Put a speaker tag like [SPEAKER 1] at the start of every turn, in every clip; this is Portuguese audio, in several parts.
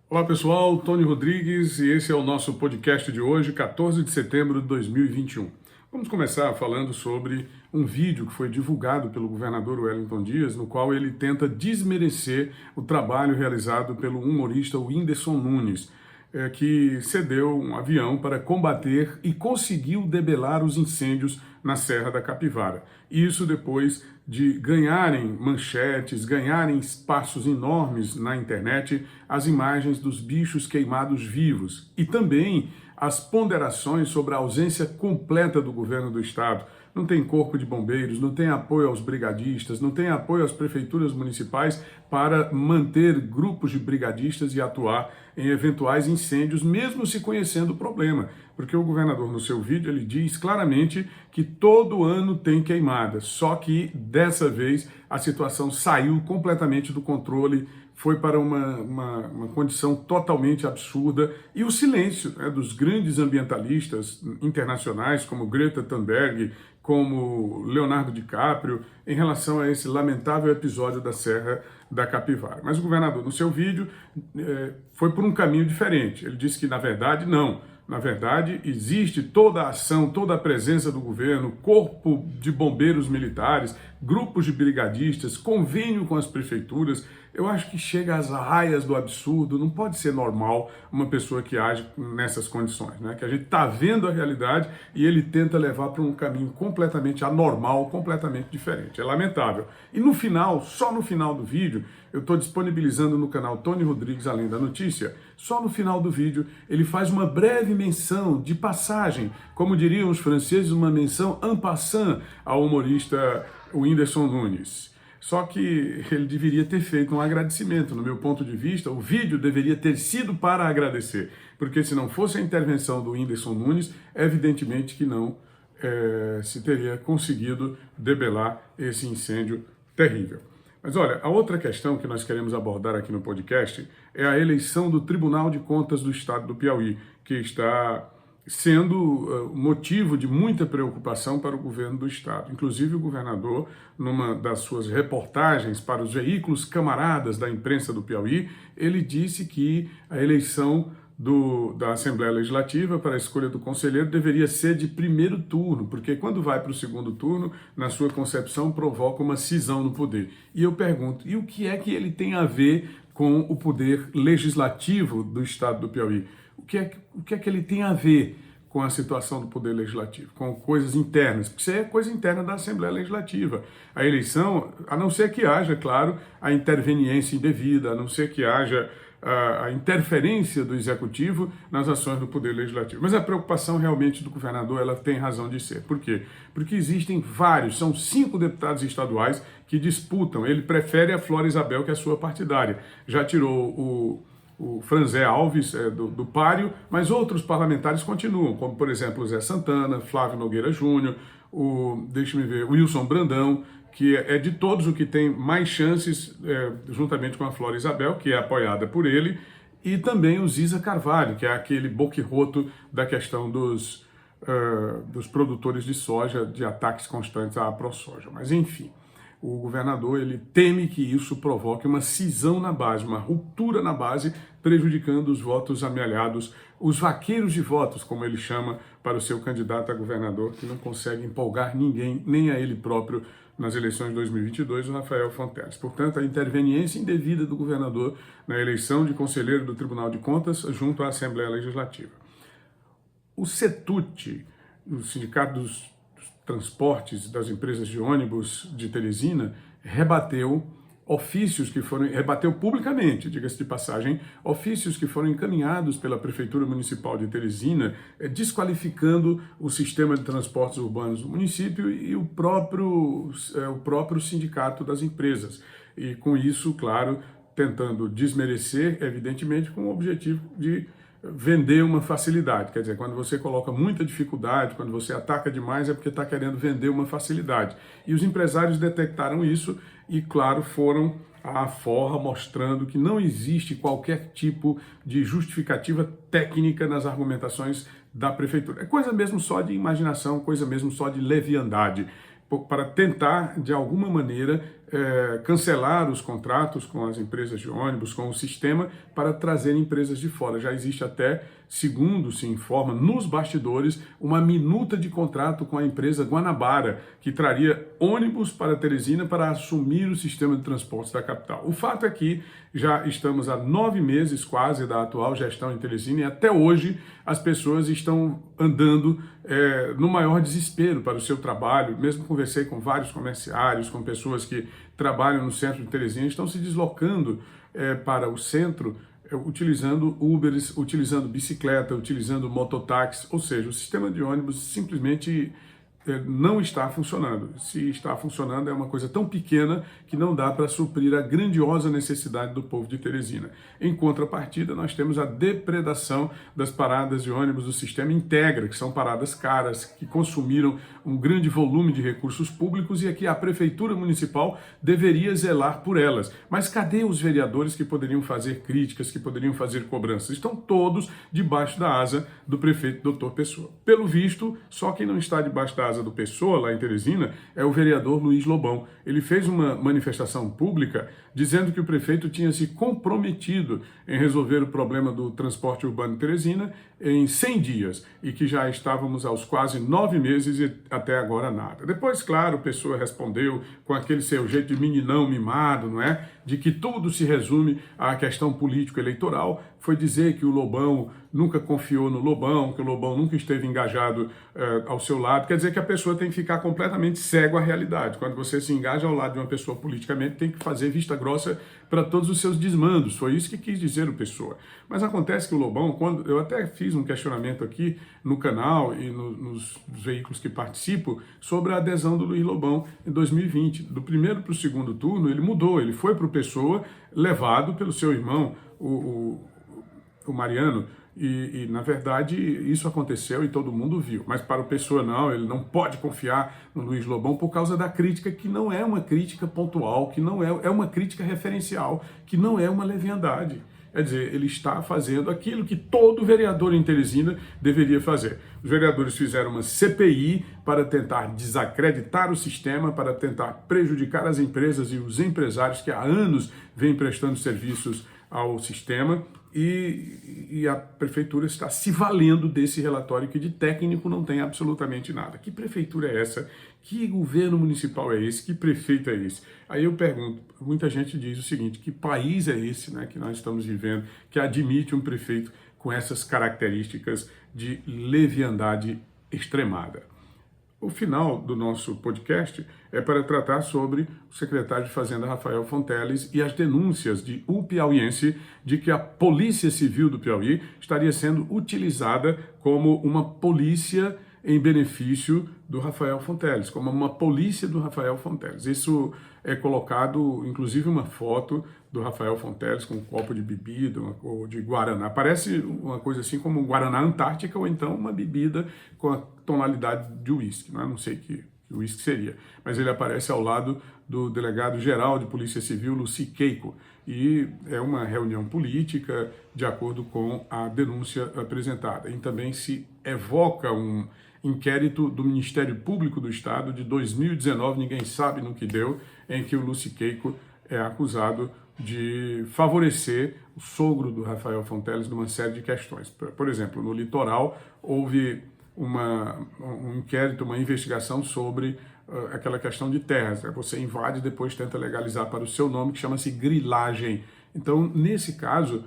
[SPEAKER 1] Olá pessoal, Tony Rodrigues e esse é o nosso podcast de hoje, 14 de setembro de 2021. Vamos começar falando sobre um vídeo que foi divulgado pelo governador Wellington Dias, no qual ele tenta desmerecer o trabalho realizado pelo humorista Whindersson Nunes, que cedeu um avião para combater e conseguiu debelar os incêndios na Serra da Capivara. Isso depois de ganharem manchetes, ganharem espaços enormes na internet, as imagens dos bichos queimados vivos e também as ponderações sobre a ausência completa do governo do estado. Não tem corpo de bombeiros, não tem apoio aos brigadistas, não tem apoio às prefeituras municipais para manter grupos de brigadistas e atuar em eventuais incêndios, mesmo se conhecendo o problema. Porque o governador, no seu vídeo, ele diz claramente que todo ano tem queimada, só que dessa vez a situação saiu completamente do controle, foi para uma condição totalmente absurda, e o silêncio dos grandes ambientalistas internacionais, como Greta Thunberg, como Leonardo DiCaprio, em relação a esse lamentável episódio da Serra da Capivara. Mas o governador, no seu vídeo, foi por um caminho diferente. Ele disse que, na verdade, não. Na verdade, existe toda a ação, toda a presença do governo, corpo de bombeiros militares, grupos de brigadistas, convênio com as prefeituras. Eu acho que chega às raias do absurdo. Não pode ser normal uma pessoa que age nessas condições, né? Que a gente está vendo a realidade e ele tenta levar para um caminho completamente anormal, completamente diferente. É lamentável. E no final, só no final do vídeo, eu estou disponibilizando no canal Tony Rodrigues Além da Notícia, só no final do vídeo ele faz uma breve menção de passagem, como diriam os franceses, uma menção en passant ao humorista Whindersson Nunes. Só que ele deveria ter feito um agradecimento. No meu ponto de vista, o vídeo deveria ter sido para agradecer, porque se não fosse a intervenção do Whindersson Nunes, evidentemente que não se teria conseguido debelar esse incêndio terrível. Mas olha, a outra questão que nós queremos abordar aqui no podcast é a eleição do Tribunal de Contas do Estado do Piauí, que está sendo motivo de muita preocupação para o governo do estado. Inclusive o governador, numa das suas reportagens para os veículos camaradas da imprensa do Piauí, ele disse que a eleição da Assembleia Legislativa para a escolha do conselheiro deveria ser de primeiro turno, porque quando vai para o segundo turno, na sua concepção, provoca uma cisão no poder. E eu pergunto, e o que é que ele tem a ver com o poder legislativo do estado do Piauí? O que é que ele tem a ver com a situação do Poder Legislativo, com coisas internas? Porque isso é coisa interna da Assembleia Legislativa. A eleição, a não ser que haja, claro, a interveniência indevida, a não ser que haja a interferência do Executivo nas ações do Poder Legislativo. Mas a preocupação realmente do governador, ela tem razão de ser. Por quê? Porque existem vários, são 5 deputados estaduais que disputam. Ele prefere a Flora Isabel, que é a sua partidária. Já tirou o Franzé Alves do páreo, mas outros parlamentares continuam, como por exemplo o Zé Santana, Flávio Nogueira Júnior, o Wilson Brandão, que é de todos o que tem mais chances, juntamente com a Flora Isabel, que é apoiada por ele, e também o Ziza Carvalho, que é aquele boquirroto da questão dos produtores de soja, de ataques constantes à ProSoja. Mas enfim, o governador ele teme que isso provoque uma cisão na base, uma ruptura na base, prejudicando os votos amealhados, os vaqueiros de votos, como ele chama, para o seu candidato a governador, que não consegue empolgar ninguém, nem a ele próprio, nas eleições de 2022, o Rafael Fonteles. Portanto, a interveniência indevida do governador na eleição de conselheiro do Tribunal de Contas junto à Assembleia Legislativa. O CETUT, o Sindicato dos Transportes das Empresas de Ônibus de Teresina, rebateu publicamente, diga-se de passagem, ofícios que foram encaminhados pela Prefeitura Municipal de Teresina, desqualificando o sistema de transportes urbanos do município e o próprio sindicato das empresas. E com isso, claro, tentando desmerecer, evidentemente, com o objetivo de vender uma facilidade. Quer dizer, quando você coloca muita dificuldade, quando você ataca demais, é porque está querendo vender uma facilidade. E os empresários detectaram isso e, claro, foram à forra mostrando que não existe qualquer tipo de justificativa técnica nas argumentações da prefeitura. É coisa mesmo só de imaginação, coisa mesmo só de leviandade, para tentar, de alguma maneira, cancelar os contratos com as empresas de ônibus, com o sistema, para trazer empresas de fora. Já existe até, segundo se informa, nos bastidores, uma minuta de contrato com a empresa Guanabara, que traria ônibus para Teresina para assumir o sistema de transportes da capital. O fato é que já estamos há 9 meses quase da atual gestão em Teresina e até hoje as pessoas estão andando no maior desespero para o seu trabalho. Mesmo conversei com vários comerciários, com pessoas que trabalham no centro de Teresina, estão se deslocando para o centro utilizando Ubers, utilizando bicicleta, utilizando mototáxi, ou seja, o sistema de ônibus simplesmente não está funcionando. Se está funcionando, é uma coisa tão pequena que não dá para suprir a grandiosa necessidade do povo de Teresina. Em contrapartida, nós temos a depredação das paradas de ônibus do sistema Integra, que são paradas caras, que consumiram um grande volume de recursos públicos e aqui a Prefeitura Municipal deveria zelar por elas. Mas cadê os vereadores que poderiam fazer críticas, que poderiam fazer cobranças? Estão todos debaixo da asa do prefeito Dr. Pessoa. Pelo visto, só quem não está debaixo da asa do Pessoa, lá em Teresina, é o vereador Luiz Lobão. Ele fez uma manifestação pública dizendo que o prefeito tinha se comprometido em resolver o problema do transporte urbano em Teresina em 100 dias e que já estávamos aos quase 9 meses e até agora nada. Depois, claro, Pessoa respondeu com aquele seu jeito de meninão mimado, não é? De que tudo se resume à questão político-eleitoral. Foi dizer que o Lobão nunca confiou no Lobão, que o Lobão nunca esteve engajado ao seu lado. Quer dizer que a pessoa tem que ficar completamente cego à realidade. Quando você se engaja ao lado de uma pessoa politicamente, tem que fazer vista grossa para todos os seus desmandos. Foi isso que quis dizer o Pessoa. Mas acontece que o Lobão, eu até fiz um questionamento aqui no canal e nos veículos que participo sobre a adesão do Luiz Lobão em 2020. Do primeiro para o segundo turno, ele mudou, ele foi para o Pessoa, levado pelo seu irmão, o Mariano, e na verdade isso aconteceu e todo mundo viu, mas para o Pessoa não, ele não pode confiar no Luiz Lobão por causa da crítica que não é uma crítica pontual, que não é uma crítica referencial, que não é uma leviandade. Quer dizer, ele está fazendo aquilo que todo vereador em Teresina deveria fazer. Os vereadores fizeram uma CPI para tentar desacreditar o sistema, para tentar prejudicar as empresas e os empresários que há anos vêm prestando serviços ao sistema, e a prefeitura está se valendo desse relatório que de técnico não tem absolutamente nada. Que prefeitura é essa? Que governo municipal é esse? Que prefeito é esse? Aí eu pergunto, muita gente diz o seguinte, que país é esse, né, que nós estamos vivendo, que admite um prefeito com essas características de leviandade extremada? O final do nosso podcast é para tratar sobre o secretário de Fazenda, Rafael Fonteles, e as denúncias de um piauiense de que a Polícia Civil do Piauí estaria sendo utilizada como uma polícia em benefício do Rafael Fonteles, como uma polícia do Rafael Fonteles. Isso é colocado, inclusive, uma foto do Rafael Fonteles com um copo de bebida ou de Guaraná. Parece uma coisa assim como um Guaraná Antártica ou então uma bebida com a tonalidade de uísque. Não sei que uísque seria, mas ele aparece ao lado do delegado-geral de Polícia Civil, Luci Keiko, e é uma reunião política de acordo com a denúncia apresentada. E também se evoca um inquérito do Ministério Público do Estado de 2019, ninguém sabe no que deu, em que o Luci Keiko é acusado de favorecer o sogro do Rafael Fonteles numa série de questões. Por exemplo, no litoral houve um inquérito, uma investigação sobre aquela questão de terras. Você invade e depois tenta legalizar para o seu nome, que chama-se grilagem. Então, nesse caso,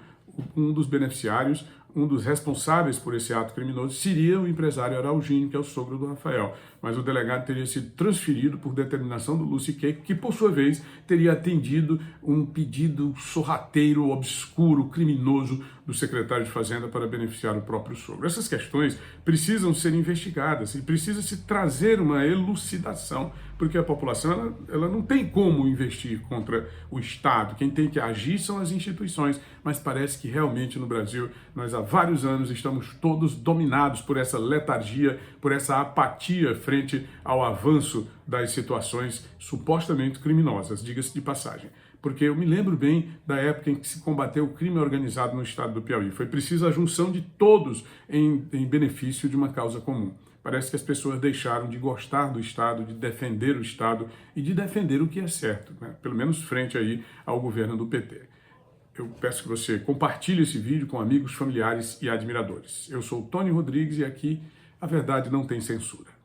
[SPEAKER 1] um dos beneficiários, um dos responsáveis por esse ato criminoso seria o empresário Araujinho, que é o sogro do Rafael. Mas o delegado teria sido transferido por determinação do Luci Keiko, que por sua vez teria atendido um pedido sorrateiro, obscuro, criminoso do secretário de Fazenda para beneficiar o próprio sogro. Essas questões precisam ser investigadas e precisa se trazer uma elucidação, porque a população ela não tem como investir contra o Estado. Quem tem que agir são as instituições, mas parece que realmente no Brasil nós há vários anos estamos todos dominados por essa letargia, por essa apatia frente ao avanço das situações supostamente criminosas, diga-se de passagem. Porque eu me lembro bem da época em que se combateu o crime organizado no estado do Piauí. Foi preciso a junção de todos em benefício de uma causa comum. Parece que as pessoas deixaram de gostar do Estado, de defender o Estado e de defender o que é certo, né? Pelo menos frente aí ao governo do PT. Eu peço que você compartilhe esse vídeo com amigos, familiares e admiradores. Eu sou o Tony Rodrigues e aqui a verdade não tem censura.